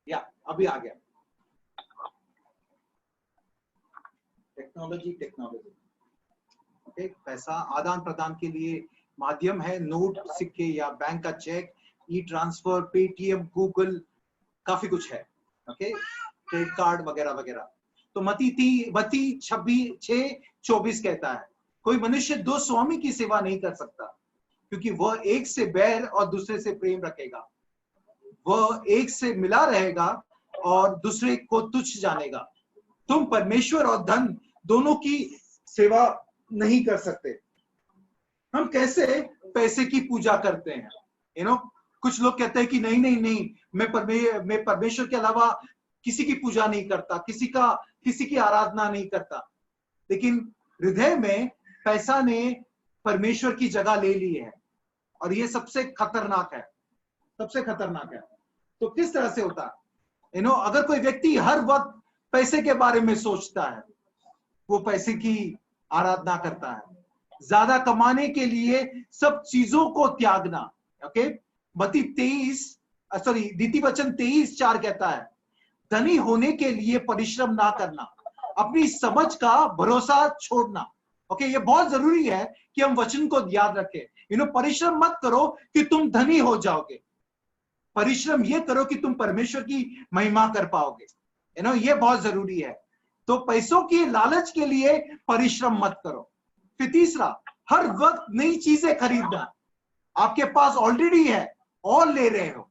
या अभी आ गया। टेक्नोलॉजी ओके, पैसा आदान प्रदान के लिए माध्यम है, नोट, सिक्के या बैंक का चेक, ई ट्रांसफर, पेटीएम, गूगल, काफी कुछ है। ओके, क्रेडिट कार्ड वगैरह वगैरह। तो मती 26:24 कहता है, कोई मनुष्य दो स्वामी की सेवा नहीं कर सकता, क्योंकि वह एक से बैर और दूसरे से प्रेम रखेगा, वह एक से मिला रहेगा और दूसरे को तुच्छ जानेगा। तुम परमेश्वर और धन दोनों की सेवा नहीं कर सकते। हम कैसे पैसे की पूजा करते हैं? कुछ लोग कहते हैं कि नहीं नहीं नहीं, मैं परमेश्वर के अलावा किसी की पूजा नहीं करता, किसी की आराधना नहीं करता। लेकिन हृदय में पैसा ने परमेश्वर की जगह ले ली है, और ये सबसे खतरनाक है, सबसे खतरनाक है। तो किस तरह से होता है? अगर कोई व्यक्ति हर वक्त पैसे के बारे में सोचता है, वो पैसे की आराधना करता है, ज्यादा कमाने के लिए सब चीजों को त्यागना। ओके, नीति वचन 23:4 कहता है, धनी होने के लिए परिश्रम ना करना, अपनी समझ का भरोसा छोड़ना। ओके, ये बहुत जरूरी है कि हम वचन को याद रखें। परिश्रम मत करो कि तुम धनी हो जाओगे, परिश्रम ये करो कि तुम परमेश्वर की महिमा कर पाओगे। ये बहुत जरूरी है। तो पैसों की लालच के लिए परिश्रम मत करो। फिर तीसरा, हर वक्त नई चीजें खरीदना। आपके पास ऑलरेडी है और ले रहे हो,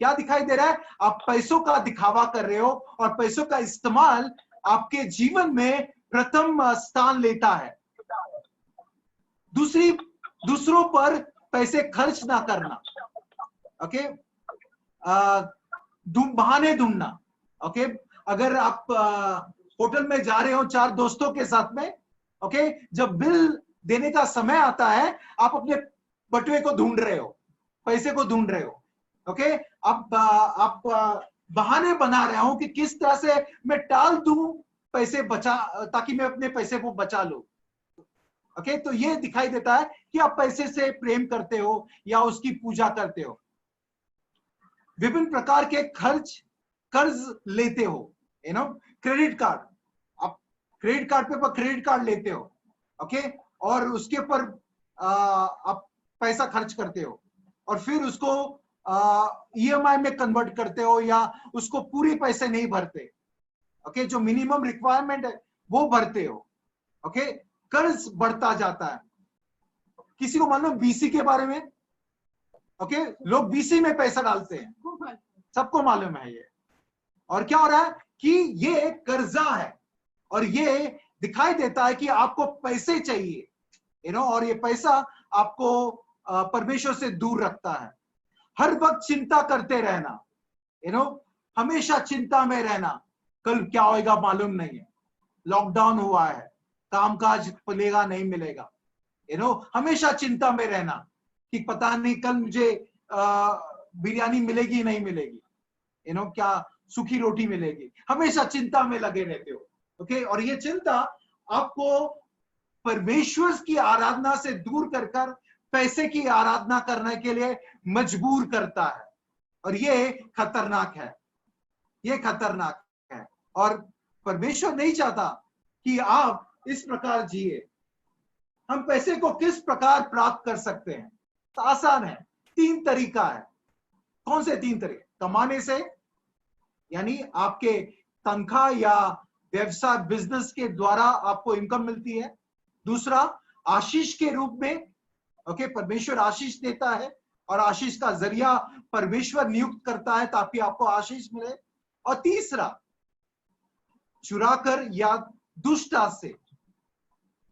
क्या दिखाई दे रहा है? आप पैसों का दिखावा कर रहे हो, और पैसों का इस्तेमाल आपके जीवन में प्रथम स्थान लेता है। दूसरों पर पैसे खर्च ना करना। ओके, बहाने ढूंढना। ओके, अगर आप होटल में जा रहे हो 4 दोस्तों के साथ में, ओके, जब बिल देने का समय आता है, आप अपने बटुए को ढूंढ रहे हो, पैसे को ढूंढ रहे हो। ओके, आप बहाने बना रहे हो कि किस तरह से मैं टाल दूं पैसे बचा, ताकि मैं अपने पैसे को बचा लूं। ओके, तो ये दिखाई देता है कि आप पैसे से प्रेम करते हो या उसकी पूजा करते हो। विभिन्न प्रकार के कर्ज लेते हो। क्रेडिट कार्ड, आप क्रेडिट कार्ड पे क्रेडिट कार्ड लेते हो। ओके, और उसके ऊपर आप पैसा खर्च करते हो, और फिर उसको ईएमआई में कन्वर्ट करते हो, या उसको पूरी पैसे नहीं भरते। ओके, जो मिनिमम रिक्वायरमेंट है वो भरते हो। ओके, कर्ज बढ़ता जाता है। किसी को मालूम बीसी के बारे में? ओके, लोग बीसी में पैसा डालते हैं, सबको मालूम है ये। और क्या हो रहा है कि ये कर्जा है, और ये दिखाई देता है कि आपको पैसे चाहिए, और ये पैसा आपको परमेश्वर से दूर रखता है। हर वक्त चिंता करते रहना, हमेशा चिंता में रहना, कल क्या होगा मालूम नहीं है, लॉकडाउन हुआ है, कामकाज मिलेगा नहीं मिलेगा, हमेशा चिंता में रहना कि पता नहीं कल मुझे बिरयानी मिलेगी नहीं मिलेगी, क्या सूखी रोटी मिलेगी, हमेशा चिंता में लगे रहते हो। ओके, और ये चिंता आपको परमेश्वर की आराधना से दूर कर पैसे की आराधना करने के लिए मजबूर करता है, और ये खतरनाक है, ये खतरनाक है। और परमेश्वर नहीं चाहता कि आप इस प्रकार जिए। हम पैसे को किस प्रकार प्राप्त कर सकते हैं? तो आसान है, 3 तरीका है। कौन से 3 तरीके? कमाने से, यानी आपके तनख्वाह या व्यवसाय बिजनेस के द्वारा आपको इनकम मिलती है। दूसरा, आशीष के रूप में। ओके, परमेश्वर आशीष देता है, और आशीष का जरिया परमेश्वर नियुक्त करता है ताकि आपको आशीष मिले। और तीसरा, चुराकर या दुष्टता से।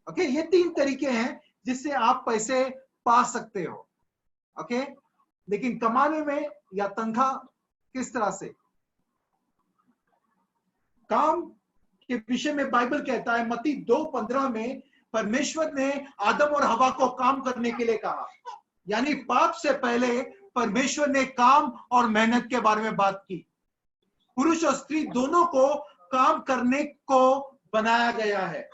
ओके, ये 3 तरीके हैं जिससे आप पैसे पा सकते हो। ओके, लेकिन कमाने में या तनख्वाह किस तरह से? काम के विषय में बाइबल कहता है, मत्ती 2:15 में, परमेश्वर ने आदम और हवा को काम करने के लिए कहा। यानी पाप से पहले परमेश्वर ने काम और मेहनत के बारे में बात की। पुरुष और स्त्री दोनों को काम करने को बनाया गया है।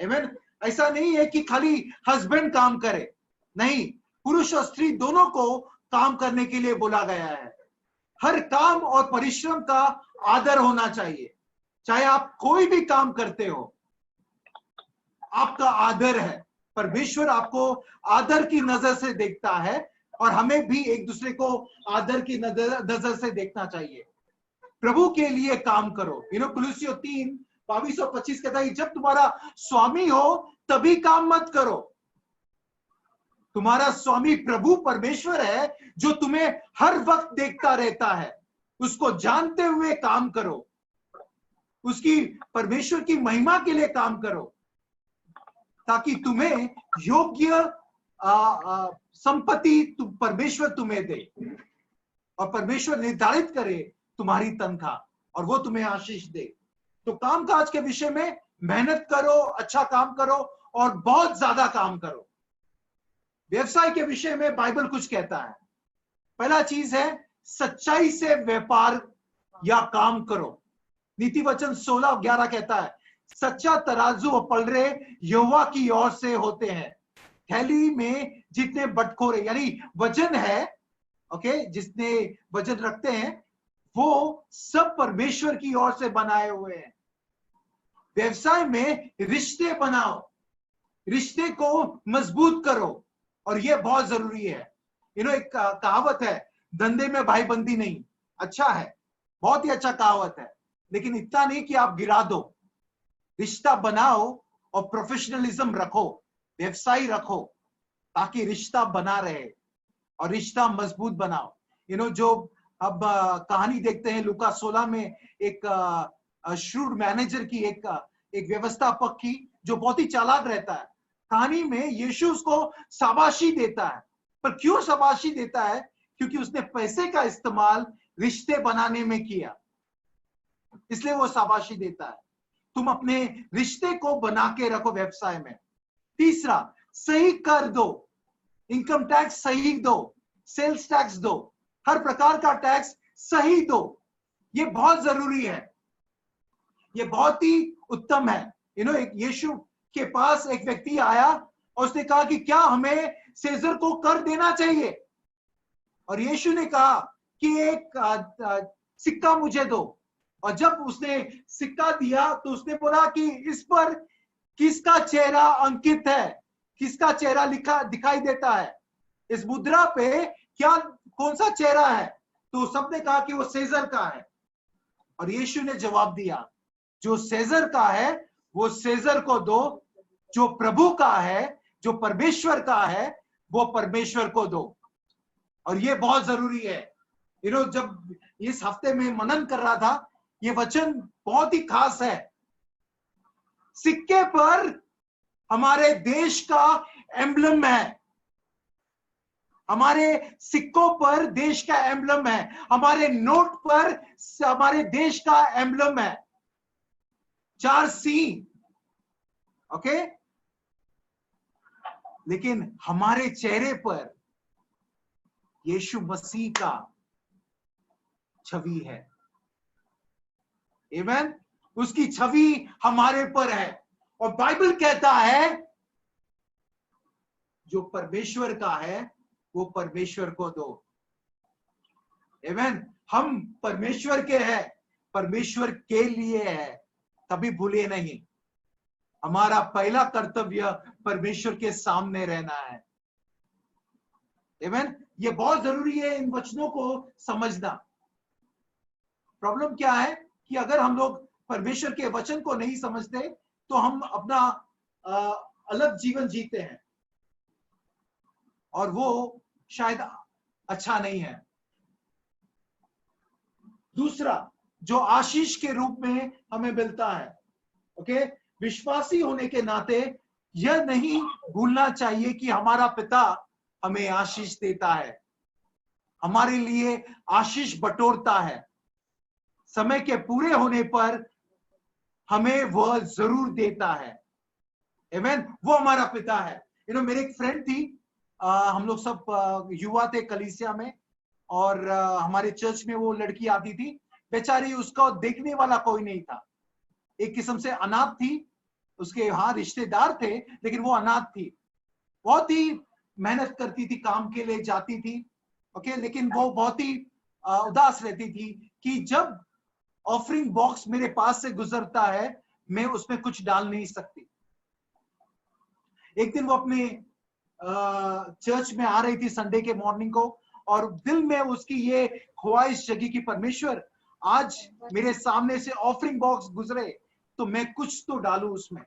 आमीन। ऐसा नहीं है कि खाली हस्बैंड काम करे, नहीं, पुरुष और स्त्री दोनों को काम करने के लिए बोला गया है। हर काम और परिश्रम का आदर होना चाहिए। चाहे आप कोई भी काम करते हो, आपका आदर है। परमेश्वर आपको आदर की नजर से देखता है, और हमें भी एक दूसरे को आदर की नजर से देखना चाहिए। प्रभु के लिए काम करो। कुलुस्सियों 3:22-25 कहता है, जब तुम्हारा स्वामी हो तभी काम मत करो। तुम्हारा स्वामी प्रभु परमेश्वर है, जो तुम्हें हर वक्त देखता रहता है। उसको जानते हुए काम करो, उसकी परमेश्वर की महिमा के लिए काम करो, ताकि तुम्हें योग्य संपत्ति परमेश्वर तुम्हें दे, और परमेश्वर निर्धारित करे तुम्हारी तनख्वाह, और वो तुम्हें आशीष दे। तो कामकाज के विषय में मेहनत करो, अच्छा काम करो, और बहुत ज्यादा काम करो। व्यवसाय के विषय में बाइबल कुछ कहता है। पहला चीज है, सच्चाई से व्यापार या काम करो। नीति वचन 16:11 कहता है, सच्चा तराजू और पलड़े यहोवा की ओर से होते हैं। थैली में जितने बटखोरे यानी वजन है, ओके, जितने वजन रखते हैं, वो सब परमेश्वर की ओर से बनाए हुए हैं। व्यवसाय में रिश्ते बनाओ, रिश्ते को मजबूत करो, और ये बहुत जरूरी है। एक कहावत है, धंधे में भाईबंदी नहीं। अच्छा है, बहुत ही अच्छा कहावत है, लेकिन इतना नहीं कि आप गिरा दो। रिश्ता बनाओ और प्रोफेशनलिज्म रखो, व्यवसाय रखो, ताकि रिश्ता बना रहे और रिश्ता मजबूत बनाओ। जो अब कहानी देखते हैं लूका 16 में, एक श्रूड मैनेजर की, एक व्यवस्थापक की, जो बहुत ही चालाक रहता है। कहानी में यीशु उसको शाबाशी देता है। पर क्यों शाबाशी देता है? क्योंकि उसने पैसे का इस्तेमाल रिश्ते बनाने में किया, इसलिए वो शाबाशी देता है। तुम अपने रिश्ते को बना के रखो व्यवसाय में। तीसरा, सही कर दो। इनकम टैक्स सही दो, सेल्स टैक्स दो, हर प्रकार का टैक्स सही दो। ये बहुत जरूरी है, ये बहुत ही उत्तम है। एक यीशु के पास एक व्यक्ति आया और उसने कहा कि क्या हमें सेजर को कर देना चाहिए? और यीशु ने कहा कि एक सिक्का मुझे दो। और जब उसने सिक्का दिया तो उसने बोला कि इस पर किसका चेहरा अंकित है, किसका चेहरा लिखा दिखाई देता है, इस मुद्रा पे क्या कौन सा चेहरा है? तो सबने कहा कि वो सेजर का है। और यीशु ने जवाब दिया, जो सेजर का है वो सेजर को दो, जो प्रभु का है, जो परमेश्वर का है, वो परमेश्वर को दो। और ये बहुत जरूरी है। जब इस हफ्ते में मनन कर रहा था, ये वचन बहुत ही खास है। सिक्के पर हमारे देश का एम्बलम है, हमारे सिक्कों पर देश का एम्बलम है, हमारे नोट पर हमारे देश का एम्बलम है, 4C, ओके। लेकिन हमारे चेहरे पर यीशु मसीह का छवि है। आमीन। उसकी छवि हमारे पर है। और बाइबल कहता है, जो परमेश्वर का है वो परमेश्वर को दो। आमीन। हम परमेश्वर के हैं, परमेश्वर के लिए है, कभी भूलिए नहीं। हमारा पहला कर्तव्य परमेश्वर के सामने रहना है। आमीन। ये बहुत जरूरी है इन वचनों को समझना। प्रॉब्लम क्या है कि अगर हम लोग परमेश्वर के वचन को नहीं समझते तो हम अपना अलग जीवन जीते हैं, और वो शायद अच्छा नहीं है। दूसरा, जो आशीष के रूप में हमें मिलता है, ओके, विश्वासी होने के नाते यह नहीं भूलना चाहिए कि हमारा पिता हमें आशीष देता है, हमारे लिए आशीष बटोरता है। समय के पूरे होने पर हमें वह जरूर देता है। आमीन। वो हमारा पिता है। मेरी एक फ्रेंड थी, हम लोग सब युवा थे कलीसिया में, और हमारे चर्च में वो लड़की आती थी। बेचारी, उसका देखने वाला कोई नहीं था, एक किस्म से अनाथ थी। उसके हाँ रिश्तेदार थे, लेकिन वो अनाथ थी। बहुत ही मेहनत करती थी, काम के लिए जाती थी, ओके, लेकिन वो बहुत ही उदास रहती थी कि जब ऑफरिंग बॉक्स मेरे पास से गुजरता है मैं उसमें कुछ डाल नहीं सकती। एक दिन वो अपने चर्च में आ रही थी संडे के मॉर्निंग को, और दिल में उसकी ये ख्वाहिश जगी कि परमेश्वर आज मेरे सामने से ऑफरिंग बॉक्स गुजरे तो मैं कुछ तो डालूं उसमें।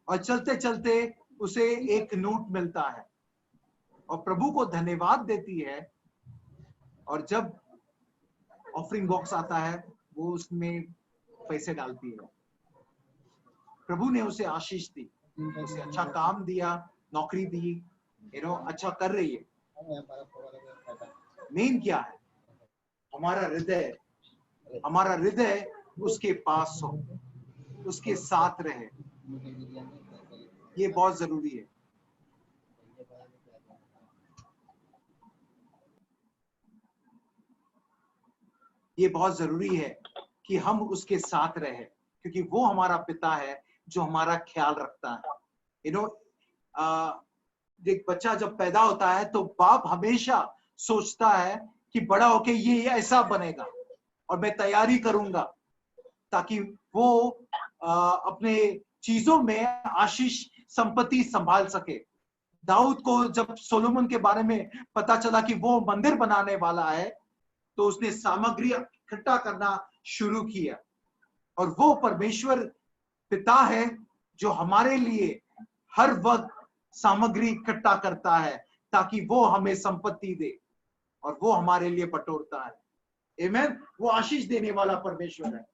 और चलते चलते उसे एक नोट मिलता है और प्रभु को धन्यवाद देती है, और जब ऑफरिंग बॉक्स आता है वो उसमें पैसे डालती है। प्रभु ने उसे आशीष दी, उसे अच्छा काम दिया, नौकरी दी, अच्छा कर रही है। मेन क्या है? हमारा हृदय उसके पास हो, उसके साथ रहे। ये बहुत जरूरी है। ये बहुत जरूरी है कि हम उसके साथ रहे, क्योंकि वो हमारा पिता है जो हमारा ख्याल रखता है। एक बच्चा जब पैदा होता है तो बाप हमेशा सोचता है कि बड़ा होके ये ऐसा बनेगा और मैं तैयारी करूंगा ताकि वो अपने चीजों में आशीष संपत्ति संभाल सके। दाऊद को जब सोलोमन के बारे में पता चला कि वो मंदिर बनाने वाला है तो उसने सामग्री इकट्ठा करना शुरू किया। और वो परमेश्वर पिता है जो हमारे लिए हर वक्त सामग्री इकट्ठा करता है ताकि वो हमें संपत्ति दे और वो हमारे लिए बटोरता है। आमीन। वो आशीष देने वाला परमेश्वर है।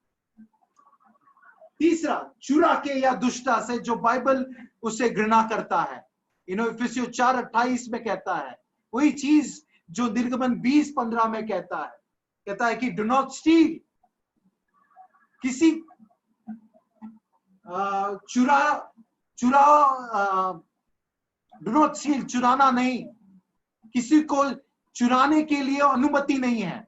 तीसरा, चुरा के या दुष्टता से, जो बाइबल उसे घृणा करता है। इफिसियों 4:28 में कहता है वही चीज जो निर्गमन 20:15 में कहता है कि डू नॉट स्टील। किसी डू नॉट स्टील, चुराना नहीं। किसी को चुराने के लिए अनुमति नहीं है।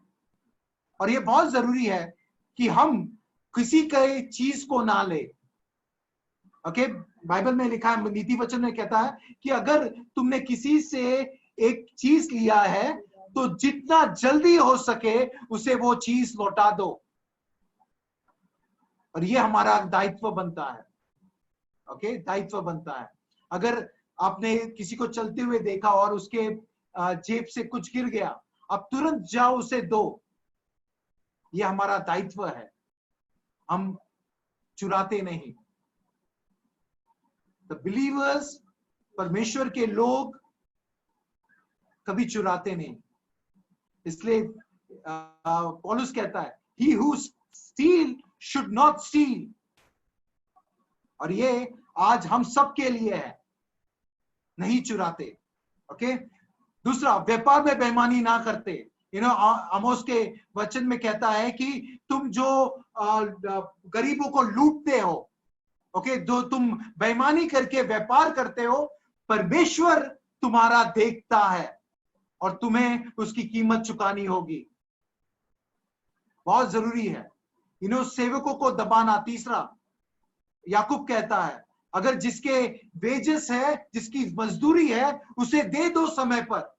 और ये बहुत जरूरी है कि हम किसी के चीज को ना ले। ओके, बाइबल में लिखा है, नीति वचन में कहता है कि अगर तुमने किसी से एक चीज लिया है तो जितना जल्दी हो सके उसे वो चीज लौटा दो। और ये हमारा दायित्व बनता है। ओके, दायित्व बनता है। अगर आपने किसी को चलते हुए देखा और उसके जेब से कुछ गिर गया, आप तुरंत जाओ उसे दो। ये हमारा दायित्व है, हम चुराते नहीं। द बिलीवर्स, परमेश्वर के लोग कभी चुराते नहीं। इसलिए पौलुस कहता है he who steal should not steal। और ये आज हम सब के लिए है, नहीं चुराते। ओके, दूसरा, व्यापार में बेईमानी ना करते। आमोस के वचन में कहता है कि तुम जो गरीबों को लूटते हो, ओके, जो तुम बेईमानी करके व्यापार करते हो, परमेश्वर तुम्हारा देखता है और तुम्हें उसकी कीमत चुकानी होगी। बहुत जरूरी है सेवकों को दबाना। तीसरा, याकूब कहता है अगर जिसके वेजेस है, जिसकी मजदूरी है, उसे दे दो समय पर।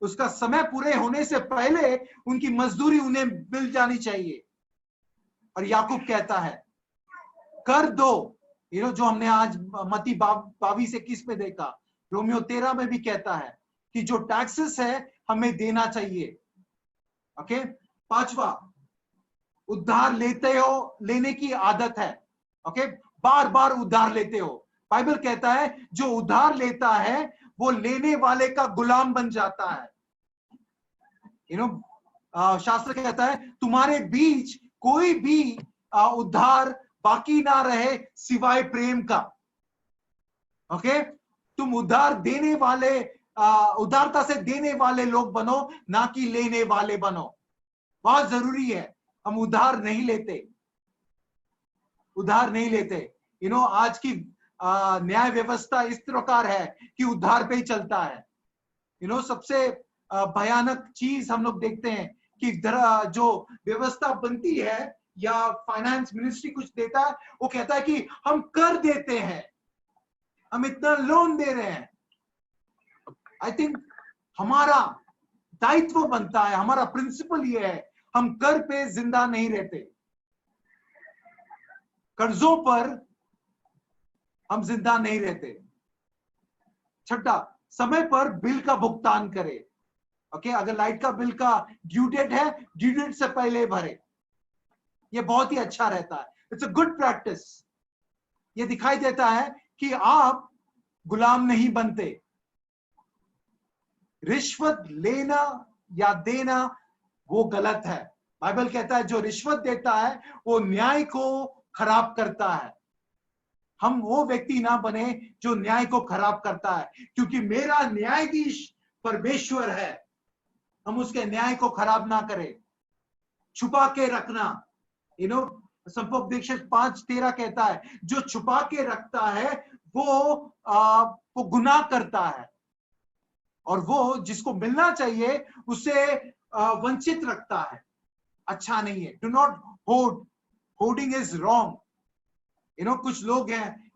उसका समय पूरे होने से पहले उनकी मजदूरी उन्हें मिल जानी चाहिए। और याकूब कहता है कर दो। जो हमने आज मत्ती 22:21 में देखा, रोमियो 13 में भी कहता है कि जो टैक्सेस है हमें देना चाहिए। ओके, पांचवा, उधार लेने की आदत है। ओके, बार बार उधार लेते हो। बाइबल कहता है जो उधार लेता है वो लेने वाले का गुलाम बन जाता है। शास्त्र कहता है तुम्हारे बीच कोई भी उधार बाकी ना रहे सिवाय प्रेम का। ओके, तुम उधार देने वाले, उदारता से देने वाले लोग बनो, ना कि लेने वाले बनो। बहुत जरूरी है, हम उधार नहीं लेते। आज की न्याय व्यवस्था इस प्रकार है कि उधार पे ही चलता है। सबसे भयानक चीज हम लोग देखते हैं कि जो व्यवस्था बनती है या फाइनेंस मिनिस्ट्री कुछ देता है, वो कहता है कि हम कर देते हैं, हम इतना लोन दे रहे हैं। आई थिंक हमारा दायित्व बनता है, हमारा प्रिंसिपल ये है, हम कर पे जिंदा नहीं रहते, कर्जों पर हम जिंदा नहीं रहते। छठा, समय पर बिल का भुगतान करें। ओके, अगर लाइट का बिल का ड्यू डेट है, ड्यू डेट से पहले भरे, ये बहुत ही अच्छा रहता है। It's a good practice. ये दिखाई देता है कि आप गुलाम नहीं बनते। रिश्वत लेना या देना वो गलत है। बाइबल कहता है जो रिश्वत देता है वो न्याय को खराब करता है। हम वो व्यक्ति ना बने जो न्याय को खराब करता है, क्योंकि मेरा न्यायाधीश परमेश्वर है। हम उसके न्याय को खराब ना करें। छुपा के रखना, संपोपदेशक 5:13 कहता है जो छुपा के रखता है वो गुनाह करता है, और वो जिसको मिलना चाहिए उसे वंचित रखता है। अच्छा नहीं है। Do not horde, hoarding is wrong. कुछ लोग हैं,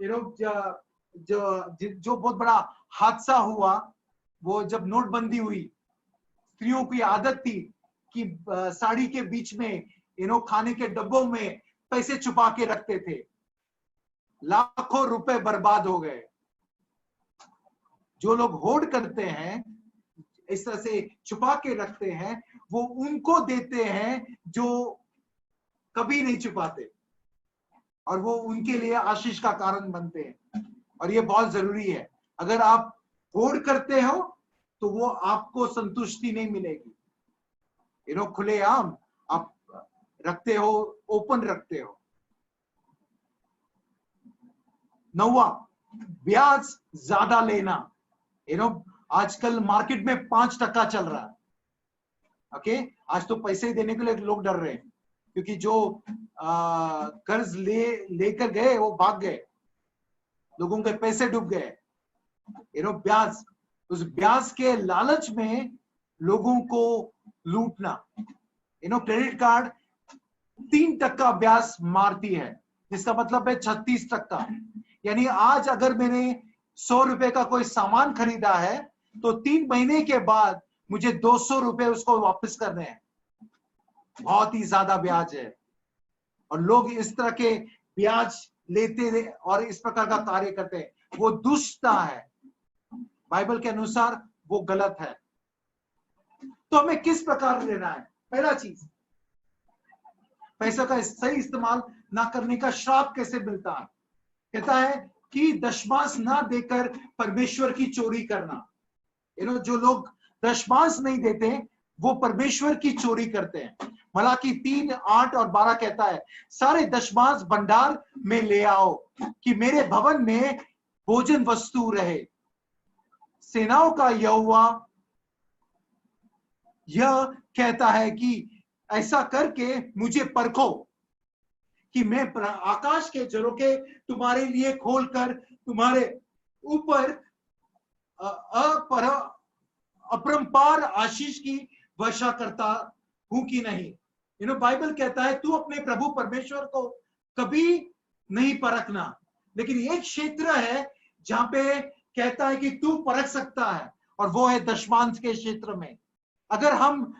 जो बहुत बड़ा हादसा हुआ, वो जब नोटबंदी हुई, स्त्रियों की आदत थी कि साड़ी के बीच में खाने के डब्बों में पैसे छुपा के रखते थे। लाखों रुपए बर्बाद हो गए। जो लोग होर्ड करते हैं, इस तरह से छुपा के रखते हैं, वो उनको देते हैं जो कभी नहीं छुपाते, और वो उनके लिए आशीष का कारण बनते हैं। और ये बहुत जरूरी है। अगर आप होर्ड करते हो तो वो आपको संतुष्टि नहीं मिलेगी। खुलेआम आप रखते हो, ओपन रखते हो। 9वां, ब्याज ज्यादा लेना। आजकल मार्केट में 5% चल रहा है। ओके, आज तो पैसे देने के लिए लोग डर रहे हैं, क्योंकि जो कर्ज लेकर गए वो भाग गए, लोगों के पैसे डूब गए। ब्याज, उस ब्याज के लालच में लोगों को लूटना। क्रेडिट कार्ड 3% ब्याज मारती है, जिसका मतलब है 36%। यानी आज अगर मैंने 100 रुपए का कोई सामान खरीदा है तो 3 महीने के बाद मुझे 200 रुपए उसको वापस करने हैं। बहुत ही ज्यादा ब्याज है, और लोग इस तरह के ब्याज लेते और इस प्रकार का कार्य करते हैं। वो दुष्टता है, बाइबल के अनुसार वो गलत है। तो हमें किस प्रकार लेना है? पहला चीज, पैसों का सही इस्तेमाल ना करने का श्राप कैसे मिलता है? कहता है कि दशमांश ना देकर परमेश्वर की चोरी करना। जो लोग दशमांश नहीं देते वो परमेश्वर की चोरी करते हैं। मलाकी 3:8 और 12 कहता है सारे दशमांश भंडार में ले आओ कि मेरे भवन में भोजन वस्तु रहे। सेनाओं का यहोवा यह कहता है कि ऐसा करके मुझे परखो कि मैं आकाश के झरोखे तुम्हारे लिए खोलकर तुम्हारे ऊपर अपरंपार आशीष की वर्षा करता हूं कि नहीं। बाइबल कहता है तू अपने प्रभु परमेश्वर को कभी नहीं परखना, लेकिन एक क्षेत्र है जहां पे कहता है कि तू परख सकता है, और वो है दशमांश के क्षेत्र में। अगर हम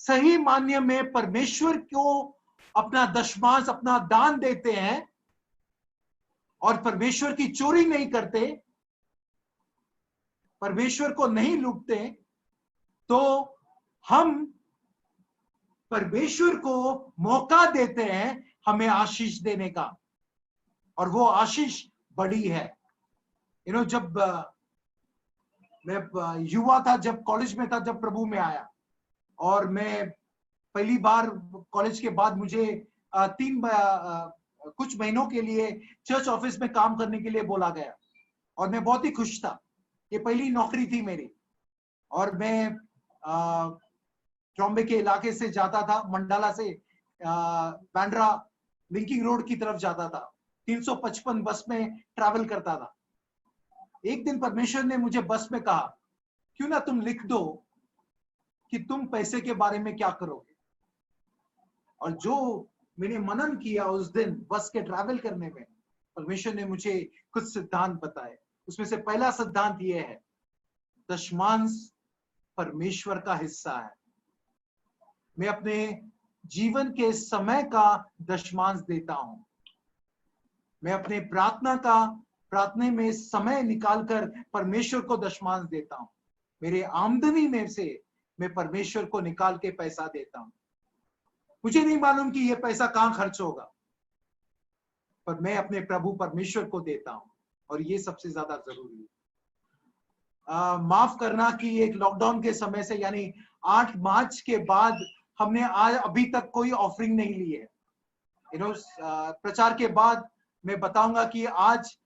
सही मान्य में परमेश्वर को अपना दशमांश, अपना दान देते हैं और परमेश्वर की चोरी नहीं करते, परमेश्वर को नहीं लूटते, तो हम परमेश्वर को मौका देते हैं हमें आशीष देने का, और वो आशीष बड़ी है। जब मैं युवा था, जब कॉलेज में था, जब प्रभु में आया, और मैं पहली बार कॉलेज के बाद मुझे कुछ महीनों के लिए चर्च ऑफिस में काम करने के लिए बोला गया, और मैं बहुत ही खुश था। ये पहली नौकरी थी मेरी, और मैं ट्रॉम्बे के इलाके से जाता था, मंडाला से बांद्रा लिंकिंग रोड की तरफ जाता था। 355 बस में ट्रैवल करता था। एक दिन परमेश्वर ने मुझे बस में कहा, क्यों ना तुम लिख दो कि तुम पैसे के बारे में क्या करोगे। और जो मैंने मनन किया उस दिन बस के ट्रैवल करने में, परमेश्वर ने मुझे कुछ सिद्धांत बताए। उसमें से पहला सिद्धांत यह है, दशमांश परमेश्वर का हिस्सा है। मैं अपने जीवन के समय का दशमांश देता हूं। मैं अपने प्रार्थना में समय निकालकर परमेश्वर को दशमांश देता हूं। मेरे आमदनी में से मैं परमेश्वर को निकाल के पैसा देता हूं। मुझे नहीं मालूम कि यह पैसा कहां खर्च होगा, पर मैं अपने प्रभु परमेश्वर को देता हूं, और ये सबसे ज्यादा जरूरी है। माफ करना कि एक लॉकडाउन के समय से, यानी 8 मार्च के बाद हमने आज अभी तक कोई ऑफरिंग नहीं ली है। प्रचार के बाद मैं बताऊंगा कि आज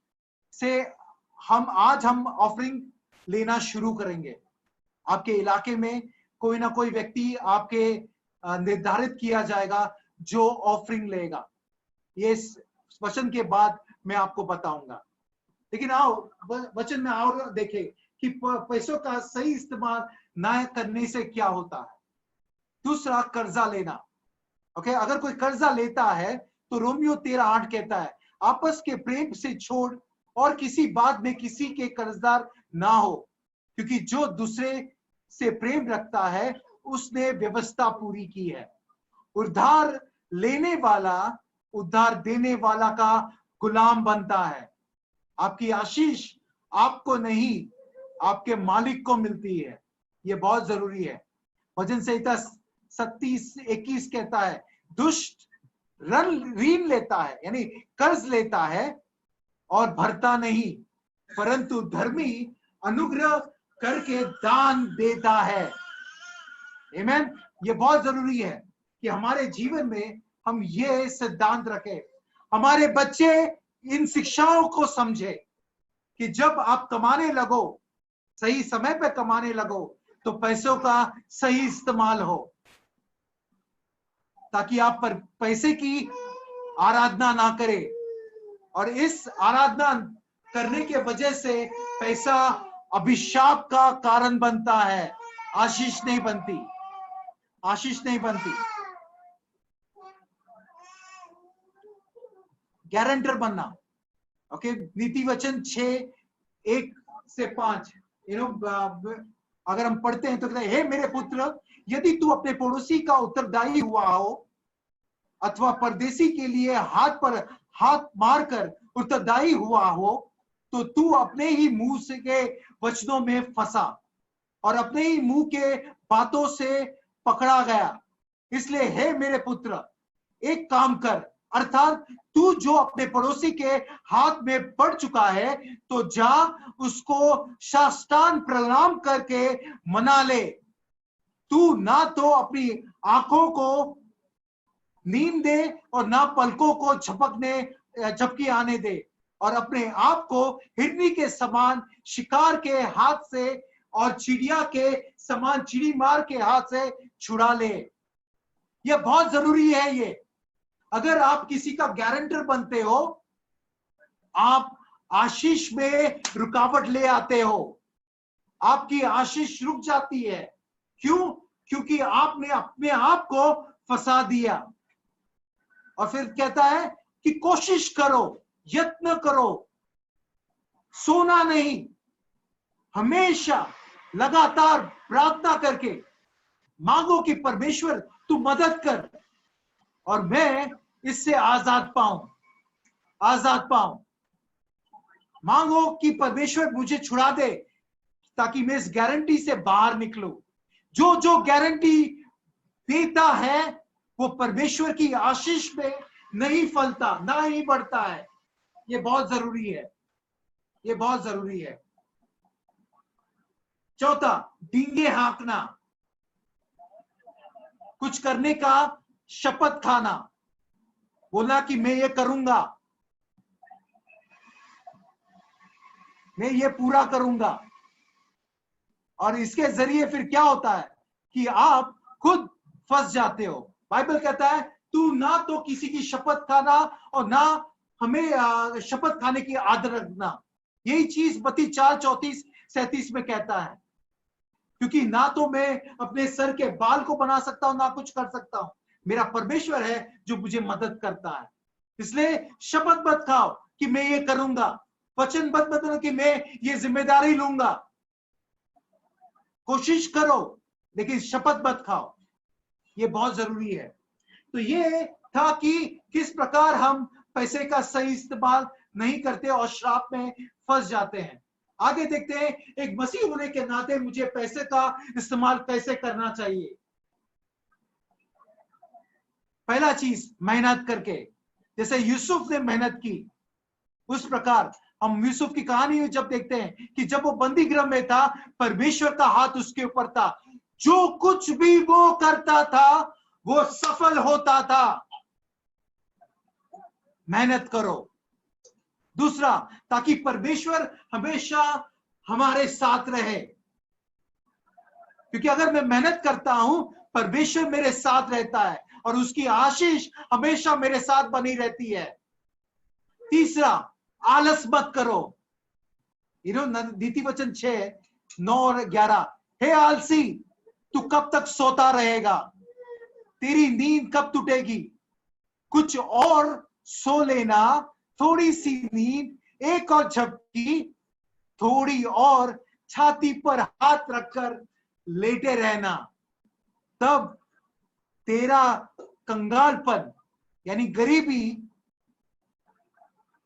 हम ऑफरिंग लेना शुरू करेंगे। आपके इलाके में कोई ना कोई व्यक्ति आपके निर्धारित किया जाएगा जो ऑफरिंग लेगा। ये वचन के बाद मैं आपको बताऊंगा। लेकिन आओ वचन में और देखें कि पैसों का सही इस्तेमाल ना करने से क्या होता है। दूसरा, कर्जा लेना। ओके, अगर कोई कर्जा लेता है तो रोमियो 13:8 कहता है, आपस के प्रेम से छोड़ और किसी बात में किसी के कर्जदार ना हो, क्योंकि जो दूसरे से प्रेम रखता है उसने व्यवस्था पूरी की है। उधार लेने वाला उधार देने वाला का गुलाम बनता है। आपकी आशीष आपको नहीं, आपके मालिक को मिलती है। यह बहुत जरूरी है। भजन संहिता 37:21 कहता है, दुष्ट ऋण लेता है, यानी कर्ज लेता है और भरता नहीं, परंतु धर्मी अनुग्रह करके दान देता है। आमीन। ये बहुत जरूरी है कि हमारे जीवन में हम ये सिद्धांत रखें, हमारे बच्चे इन शिक्षाओं को समझे कि जब आप कमाने लगो, सही समय पे कमाने लगो, तो पैसों का सही इस्तेमाल हो, ताकि आप पर पैसे की आराधना ना करें, और इस आराधना करने के वजह से पैसा अभिशाप का कारण बनता है, आशीष नहीं बनती, आशीष नहीं बनती। गारंटर बनना। ओके, नीति वचन 6:1-5, अगर हम पढ़ते हैं तो कहते हैं, हे मेरे पुत्र, यदि तू अपने पड़ोसी का उत्तरदायी हुआ हो अथवा परदेशी के लिए हाथ पर हाथ मारकर उत्तरदायी हुआ हो, तो तू अपने ही मुंह से के वचनों में फंसा और अपने ही मुंह के बातों से पकड़ा गया। इसलिए हे मेरे पुत्र, एक काम कर, अर्थात तू जो अपने पड़ोसी के हाथ में पड़ चुका है, तो जा उसको साष्टांग प्रणाम करके मना ले। तू ना तो अपनी आंखों को नींद दे और ना पलकों को झपकी आने दे, और अपने आप को हिरनी के समान शिकार के हाथ से और चिड़िया के समान चिड़ी मार के हाथ से छुड़ा ले। यह बहुत जरूरी है। ये अगर आप किसी का गारंटर बनते हो, आप आशीष में रुकावट ले आते हो, आपकी आशीष रुक जाती है। क्यों? क्योंकि आपने अपने आप को फंसा दिया। और फिर कहता है कि कोशिश करो, यत्न करो, सोना नहीं, हमेशा लगातार प्रार्थना करके मांगो कि परमेश्वर तू मदद कर और मैं इससे आजाद पाऊं। मांगो कि परमेश्वर मुझे छुड़ा दे, ताकि मैं इस गारंटी से बाहर निकलूं। जो गारंटी देता है वो परमेश्वर की आशीष में नहीं फलता, ना ही बढ़ता है। ये बहुत जरूरी है, ये बहुत जरूरी है। चौथा, डींगे हाँकना, कुछ करने का शपथ खाना, बोला कि मैं ये करूंगा, मैं ये पूरा करूंगा, और इसके जरिए फिर क्या होता है कि आप खुद फंस जाते हो। बाइबल कहता है, तू ना तो किसी की शपथ खाना और ना हमें शपथ खाने की आदत रखना। यही चीज मत्ती 4:34-37 में कहता है, क्योंकि ना तो मैं अपने सर के बाल को बना सकता हूं, ना कुछ कर सकता हूं, मेरा परमेश्वर है जो मुझे मदद करता है। इसलिए शपथ मत खाओ कि मैं ये करूंगा, वचन मत बताओ कि मैं ये जिम्मेदारी लूंगा। कोशिश करो, लेकिन शपथ मत खाओ। ये बहुत जरूरी है। तो ये था कि किस प्रकार हम पैसे का सही इस्तेमाल नहीं करते और श्राप में फंस जाते हैं। आगे देखते हैं, एक मसीह होने के नाते मुझे पैसे का इस्तेमाल कैसे करना चाहिए। पहला चीज, मेहनत करके। जैसे यूसुफ ने मेहनत की, उस प्रकार हम यूसुफ की कहानी जब देखते हैं कि जब वो बंदी गृह में था, परमेश्वर का हाथ उसके ऊपर था। जो कुछ भी वो करता था वो सफल होता था। मेहनत करो। दूसरा, ताकि परमेश्वर हमेशा हमारे साथ रहे। क्योंकि अगर मैं मेहनत करता हूं, परमेश्वर मेरे साथ रहता है और उसकी आशीष हमेशा मेरे साथ बनी रहती है। तीसरा, आलस मत करो। नीति वचन 6, 9 और 11, हे आलसी, तू कब तक सोता रहेगा? तेरी नींद कब टूटेगी? कुछ और सो लेना, थोड़ी सी नींद, एक और झपकी, थोड़ी और छाती पर हाथ रखकर लेटे रहना। तब तेरा कंगालपन यानी गरीबी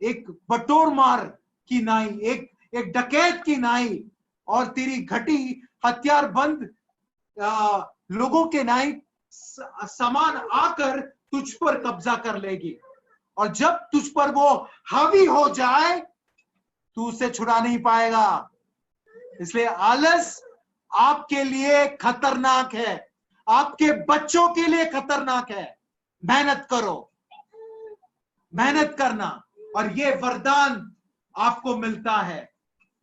एक बटोर मार की नाई, एक डकैत की नाई और तेरी घटी हथियार बंद लोगों के नाई समान आकर तुझ पर कब्जा कर लेगी। और जब तुझ पर वो हावी हो जाए, तू उसे छुड़ा नहीं पाएगा। इसलिए आलस आपके लिए खतरनाक है, आपके बच्चों के लिए खतरनाक है। मेहनत करो, मेहनत करना, और ये वरदान आपको मिलता है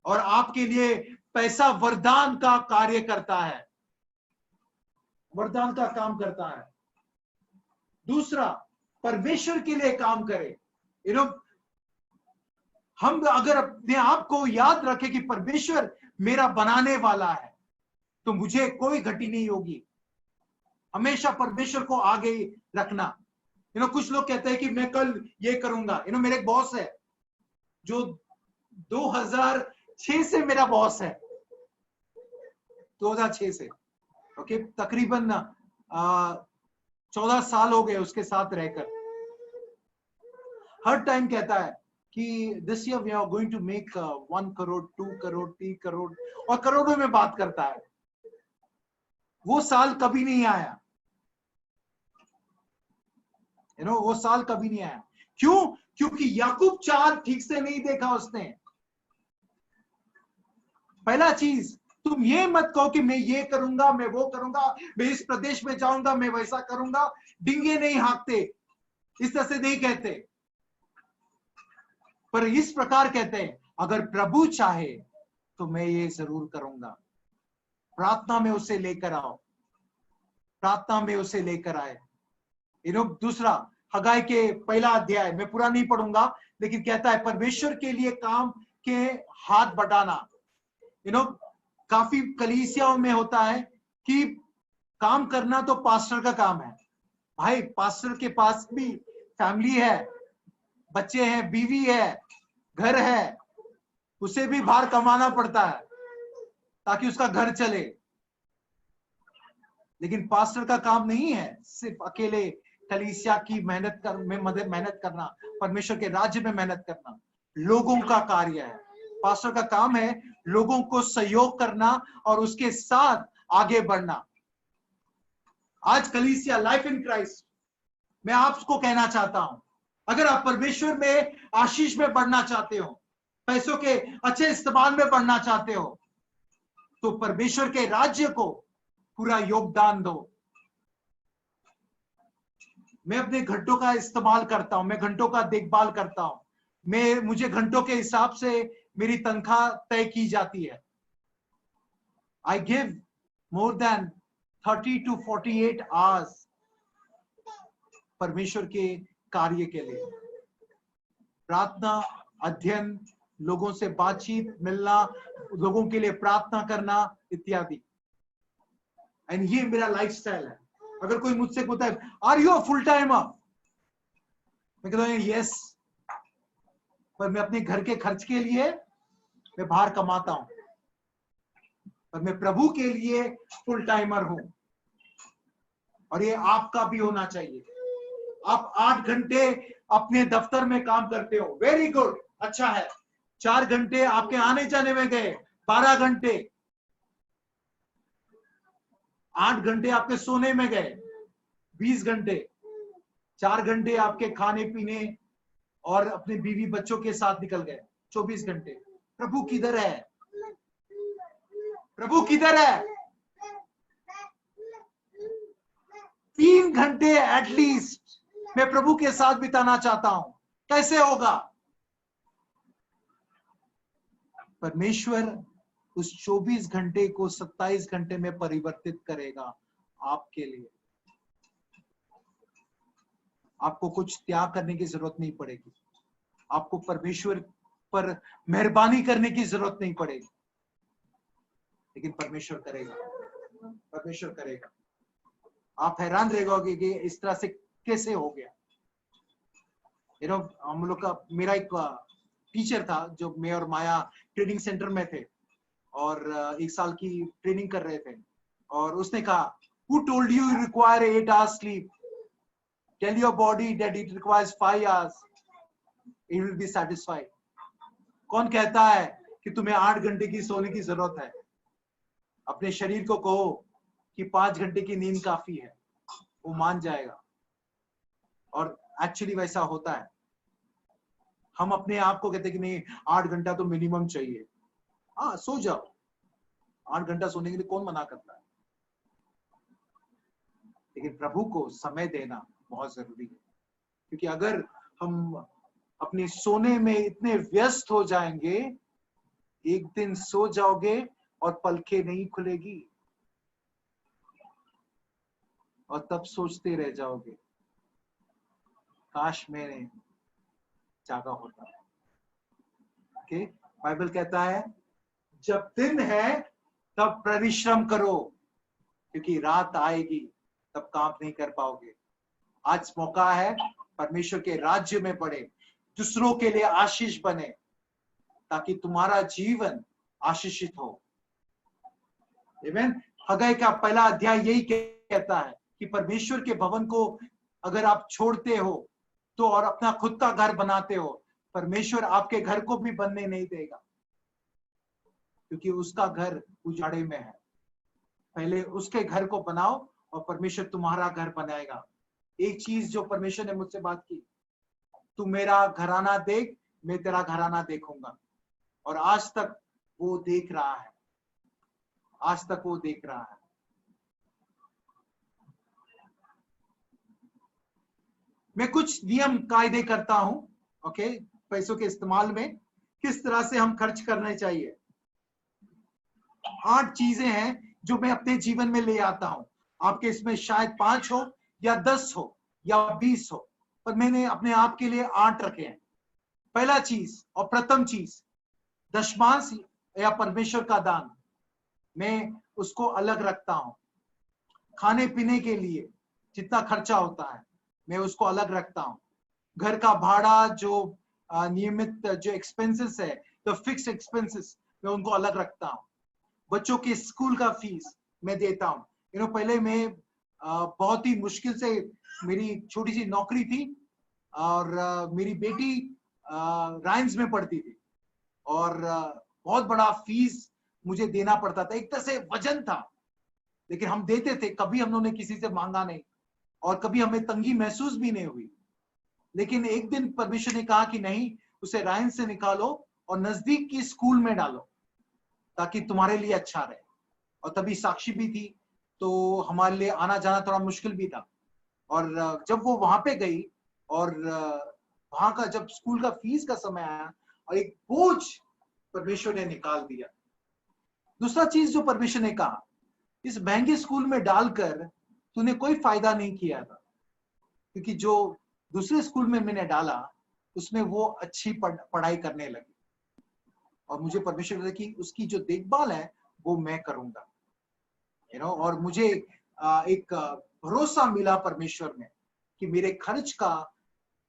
और आपके लिए पैसा वरदान का कार्य करता है, वरदान का काम करता है। दूसरा, परमेश्वर के लिए काम करें। हम अगर अपने आप को याद रखें कि परमेश्वर मेरा बनाने वाला है, तो मुझे कोई घटी नहीं होगी। हमेशा परमेश्वर को आगे रखना। कुछ लोग कहते हैं कि मैं कल ये करूंगा। मेरे एक बॉस है जो 2006 से मेरा बॉस है, 2006 से, ओके, तकरीबन 14 साल हो गए उसके साथ रहकर। हर टाइम कहता है कि this year we are going to make 1 crore, 2 crore, 3 crore, और करोड़ों में बात करता है। वो साल कभी नहीं आया। वो साल कभी नहीं आया। क्यों? क्योंकि याकूब 4 ठीक से नहीं देखा उसने। पहला चीज, तुम ये मत कहो कि मैं ये करूंगा, मैं वो करूंगा, मैं इस प्रदेश में जाऊंगा, मैं वैसा करूंगा। डिंगे नहीं हाँकते, इस तरह से नहीं कहते, पर इस प्रकार कहते हैं, अगर प्रभु चाहे तो मैं ये जरूर करूंगा। प्रार्थना में उसे लेकर आओ, प्रार्थना में उसे लेकर आए। दूसरा, हगाई के पहला अध्याय, मैं पूरा नहीं पढ़ूंगा, लेकिन कहता है परमेश्वर के लिए काम के हाथ बढ़ाना। काफी कलीसियाओं में होता है कि काम करना तो पास्टर का काम है। भाई, पास्टर के पास भी फैमिली है, बच्चे हैं, बीवी है, घर है, उसे भी बाहर कमाना पड़ता है ताकि उसका घर चले। लेकिन पास्टर का काम नहीं है सिर्फ अकेले कलीसिया की मेहनत करना, परमेश्वर के राज्य में मेहनत करना। लोगों का कार्य है। पास्टर का काम है लोगों को सहयोग करना और उसके साथ आगे बढ़ना। आज कलीसिया लाइफ इन क्राइस्ट, मैं आपको कहना चाहता हूं, अगर आप परमेश्वर में आशीष में बढ़ना चाहते हो, पैसों के अच्छे इस्तेमाल में बढ़ना चाहते हो, तो परमेश्वर के राज्य को पूरा योगदान दो। मैं अपने घंटों का इस्तेमाल करता हूं, मैं घंटों का देखभाल करता हूं, मुझे घंटों के हिसाब से मेरी तनख्वाह तय की जाती है। I give more than 30 to 48 hours परमेश्वर के कार्य के लिए। प्रार्थना, अध्ययन, लोगों से बातचीत, मिलना, लोगों के लिए प्रार्थना करना इत्यादि। एंड ये मेरा लाइफस्टाइल है। अगर कोई मुझसे पूछता है, are you a full timer? मैं कहता हूँ यस, पर मैं अपने घर के खर्च के लिए मैं बाहर कमाता हूं। पर मैं प्रभु के लिए फुल टाइमर हूं, और ये आपका भी होना चाहिए। आप 8 घंटे अपने दफ्तर में काम करते हो, वेरी गुड, अच्छा है। 4 घंटे आपके आने जाने में गए, 12 घंटे। 8 घंटे आपके सोने में गए, 20 घंटे। 4 घंटे आपके खाने पीने और अपने बीवी बच्चों के साथ निकल गए, 24 घंटे। प्रभु किधर है? प्रभु किधर है? 3 घंटे एटलीस्ट मैं प्रभु के साथ बिताना चाहता हूं। कैसे होगा? परमेश्वर उस 24 घंटे को 27 घंटे में परिवर्तित करेगा आपके लिए। आपको कुछ त्याग करने की जरूरत नहीं पड़ेगी, आपको परमेश्वर पर मेहरबानी करने की जरूरत नहीं पड़ेगी, लेकिन परमेश्वर करेगा, परमेश्वर करेगा। आप हैरान रह जाओगे कि इस तरह से कैसे हो गया। हम लोग का, मेरा एक टीचर था जो मैं और माया ट्रेनिंग सेंटर में थे और 1 साल की ट्रेनिंग कर रहे थे, और उसने कहा, Who told you you require 8 hours sleep? Tell your body that it requires 5 hours. It will be satisfied. कौन कहता है कि तुम्हें 8 घंटे की सोने की जरूरत है? अपने शरीर को कहो कि 5 घंटे की नींद काफी है, वो मान जाएगा। और एक्चुअली वैसा होता है। हम अपने आप को कहते हैं कि नहीं, 8 घंटा तो मिनिमम चाहिए। हाँ, सो जाओ, 8 घंटा सोने के लिए कौन मना करता है? लेकिन प्रभु को समय देना बहुत जरूरी है, क्योंकि अगर हम अपने सोने में इतने व्यस्त हो जाएंगे, एक दिन सो जाओगे और पलकें नहीं खुलेगी, और तब सोचते रह जाओगे, काश मैंने जागा होता। ओके, बाइबल कहता है जब दिन है तब परिश्रम करो, क्योंकि रात आएगी तब काम नहीं कर पाओगे। आज मौका है परमेश्वर के राज्य में पड़े, दूसरों के लिए आशीष बने, ताकि तुम्हारा जीवन आशीषित हो। आमीन। हगै का पहला अध्याय यही कहता है कि परमेश्वर के भवन को अगर आप छोड़ते हो तो और अपना खुद का घर बनाते हो, परमेश्वर आपके घर को भी बनने नहीं देगा, क्योंकि उसका घर उजाड़े में है। पहले उसके घर को बनाओ और परमेश्वर तुम्हारा घर बनाएगा। एक चीज जो परमेश्वर ने मुझसे बात की, तू मेरा घराना देख, मैं तेरा घराना देखूंगा। और आज तक वो देख रहा है, आज तक वो देख रहा है। मैं कुछ नियम कायदे करता हूं, ओके, पैसों के इस्तेमाल में किस तरह से हम खर्च करने चाहिए। 8 चीजें हैं जो मैं अपने जीवन में ले आता हूं। आपके इसमें शायद 5 हो या 10 हो या 20 हो, पर मैंने अपने आप के लिए 8 रखे हैं। पहला चीज और प्रथम चीज, दशमांश या परमेश्वर का दान, मैं उसको अलग रखता हूं। खाने पीने के लिए जितना खर्चा होता है मैं उसको अलग रखता हूं। घर का भाड़ा, जो नियमित जो एक्सपेंसेस है, तो फिक्स एक्सपेंसेस, मैं उनको अलग रखता हूं। बच्चों के स्कूल का फीस मैं देता हूं। पहले मैं बहुत ही मुश्किल से, मेरी छोटी सी नौकरी थी और मेरी बेटी राइम्स में पढ़ती थी, और बहुत बड़ा फीस मुझे देना पड़ता था। एक तरह से वजन था, लेकिन हम देते थे, कभी हम लोगों ने किसी से मांगा नहीं और कभी हमें तंगी महसूस भी नहीं हुई। लेकिन एक दिन परमेश्वर ने कहा कि नहीं, उसे राइम्स से निकालो और नजदीक की स्कूल में डालो, ताकि तुम्हारे लिए अच्छा रहे। और तभी साक्षी भी थी, तो हमारे लिए आना जाना थोड़ा मुश्किल भी था। और जब वो वहां पे गई और वहां का जब स्कूल का फीस का समय आया, और एक बोझ परमेश्वर ने निकाल दिया। दूसरा चीज जो परमेश्वर ने कहा, इस महंगे स्कूल में डालकर तूने कोई फायदा नहीं किया था, क्योंकि जो दूसरे स्कूल में मैंने डाला उसमें वो अच्छी पढ़ाई करने लगी, और मुझे परमेश्वर ने कि उसकी जो देखभाल है वो मैं करूंगा। और मुझे एक भरोसा मिला परमेश्वर में कि मेरे खर्च का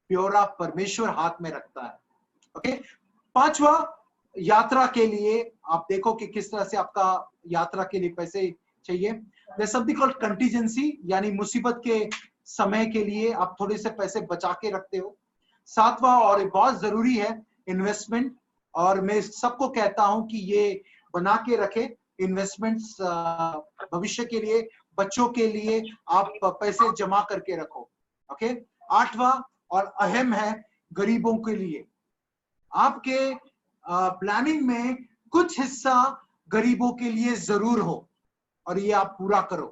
ब्यौरा परमेश्वर हाथ में रखता है। ओके, 5वां, यात्रा के लिए आप देखो कि किस तरह से आपका यात्रा के लिए पैसे चाहिए। There's something called contingency, यानी मुसीबत के समय के लिए आप थोड़े से पैसे बचा के रखते हो। सातवां और बहुत जरूरी है इन्वेस्टमेंट, और मैं सबको कहता हूं कि ये बना के रखे इन्वेस्टमेंट्स भविष्य के लिए, बच्चों के लिए आप पैसे जमा करके रखो। ओके, आठवां और अहम है गरीबों के लिए। आपके प्लानिंग में कुछ हिस्सा गरीबों के लिए जरूर हो और ये आप पूरा करो।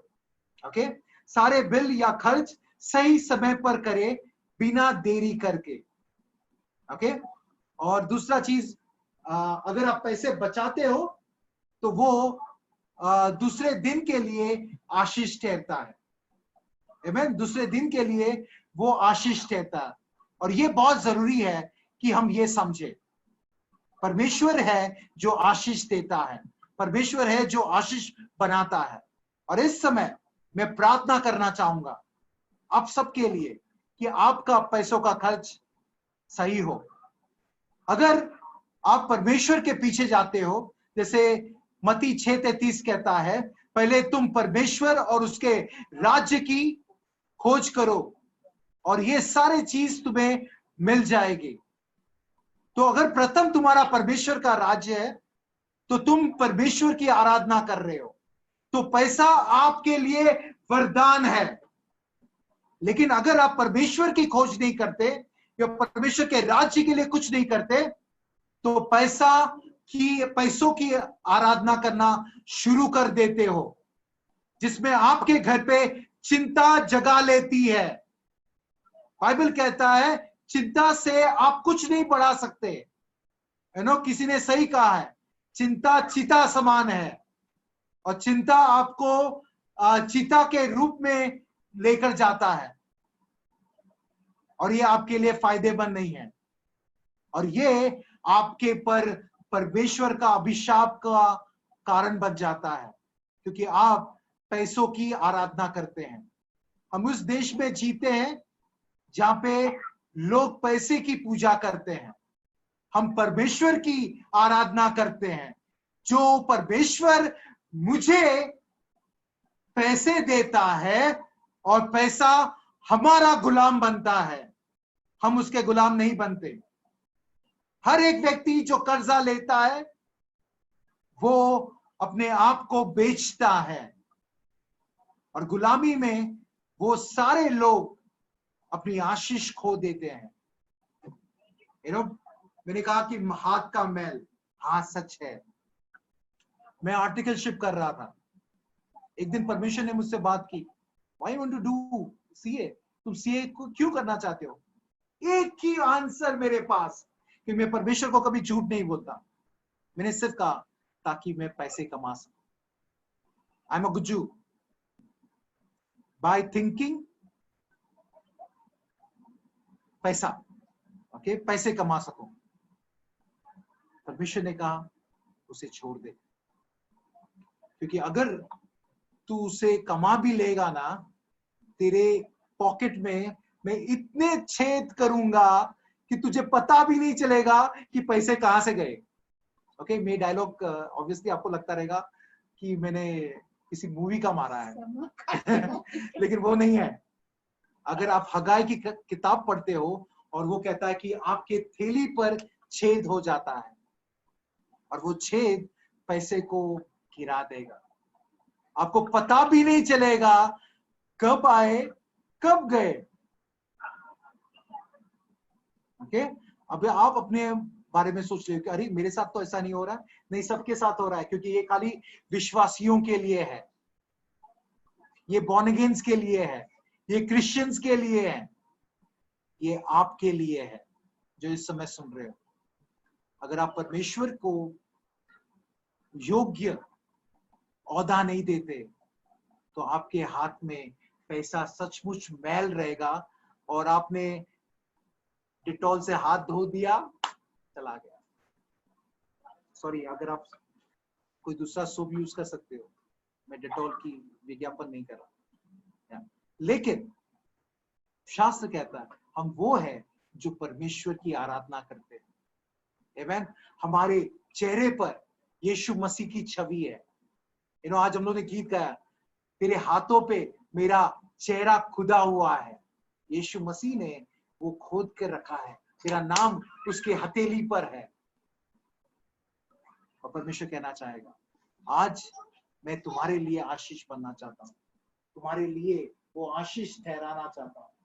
ओके, सारे बिल या खर्च सही समय पर करे बिना देरी करके। ओके, और दूसरा चीज, अगर आप पैसे बचाते हो तो वो दूसरे दिन के लिए आशीष ठहरता है। आमीन, दूसरे दिन के लिए वो आशीष ठहरता है, और ये बहुत जरूरी है कि हम ये समझे। परमेश्वर है जो आशीष देता है, परमेश्वर है जो आशीष बनाता है। और इस समय मैं प्रार्थना करना चाहूंगा आप सबके लिए कि आपका पैसों का खर्च सही हो। अगर आप परमेश्वर के पीछे जाते हो, जैसे मत्ती 6:33 कहता है, पहले तुम परमेश्वर और उसके राज्य की खोज करो और ये सारे चीज तुम्हें मिल जाएगी। तो अगर प्रथम तुम्हारा परमेश्वर का राज्य है तो तुम परमेश्वर की आराधना कर रहे हो, तो पैसा आपके लिए वरदान है। लेकिन अगर आप परमेश्वर की खोज नहीं करते या परमेश्वर के राज्य के लिए कुछ नहीं करते, तो पैसों की आराधना करना शुरू कर देते हो, जिसमें आपके घर पे चिंता जगा लेती है। बाइबल कहता है चिंता से आप कुछ नहीं बढ़ा सकते। किसी ने सही कहा है, चिंता चिता समान है, और चिंता आपको चिता के रूप में लेकर जाता है, और ये आपके लिए फायदेमंद नहीं है, और ये आपके पर परमेश्वर का अभिशाप का कारण बन जाता है, क्योंकि आप पैसों की आराधना करते हैं। हम उस देश में जीते हैं जहां पे लोग पैसे की पूजा करते हैं। हम परमेश्वर की आराधना करते हैं। जो परमेश्वर मुझे पैसे देता है और पैसा हमारा गुलाम बनता है, हम उसके गुलाम नहीं बनते। हर एक व्यक्ति जो कर्जा लेता है वो अपने आप को बेचता है, और गुलामी में वो सारे लोग अपनी आशीष खो देते हैं। मैंने कहा कि हाथ का मैल, हाँ सच है। मैं आर्टिकलशिप कर रहा था, एक दिन परमेश्वर ने मुझसे बात की, why want to do CA, तुम सीए को क्यों करना चाहते हो? एक ही आंसर मेरे पास कि मैं परमेश्वर को कभी झूठ नहीं बोलता। मैंने सिर्फ कहा ताकि मैं पैसे कमा सकूं। I am a Gujju, by thinking पैसा, ओके, पैसे कमा सकूं। परमेश्वर ने कहा उसे छोड़ दे, क्योंकि अगर तू उसे कमा भी लेगा ना, तेरे पॉकेट में मैं इतने छेद करूंगा कि तुझे पता भी नहीं चलेगा कि पैसे कहां से गए। ओके, मेरे डायलॉग ऑब्वियसली आपको लगता रहेगा कि मैंने किसी मूवी का मारा है लेकिन वो नहीं है। अगर आप हगाई की किताब पढ़ते हो और वो कहता है कि आपके थैली पर छेद हो जाता है और वो छेद पैसे को गिरा देगा, आपको पता भी नहीं चलेगा कब आए कब गए। ओके, अब आप अपने बारे में सोच रहे हो कि अरे मेरे साथ तो ऐसा नहीं हो रहा है। नहीं, सबके साथ हो रहा है, क्योंकि ये खाली विश्वासियों के लिए है, ये बॉर्न अगेन्स के लिए है, ये क्रिश्चियंस के लिए है, ये आपके लिए है जो इस समय सुन रहे हो। अगर आप परमेश्वर को योग्य औदा नहीं देते तो आपके हाथ में पैसा सचमुच मैल रहेगा, और आपने डिटॉल से हाथ धो दिया, चला गया। सॉरी, अगर आप कोई दूसरा सोप यूज कर सकते हो, मैं डिटॉल की विज्ञापन नहीं कर रहा, लेकिन शास्त्र कहता है हम वो है जो परमेश्वर की आराधना करते हैं। आमीन। हमारे चेहरे पर यीशु मसीह की छवि है। आज हम लोग ने गीत गाया, तेरे हाथों पे मेरा चेहरा खुदा हुआ है। यीशु मसीह ने वो खोद कर रखा है, तेरा नाम उसके हथेली पर है। और परमेश्वर कहना चाहेगा, आज मैं तुम्हारे लिए आशीष बनना चाहता हूं, तुम्हारे लिए वो आशीष ठहराना चाहता हूं।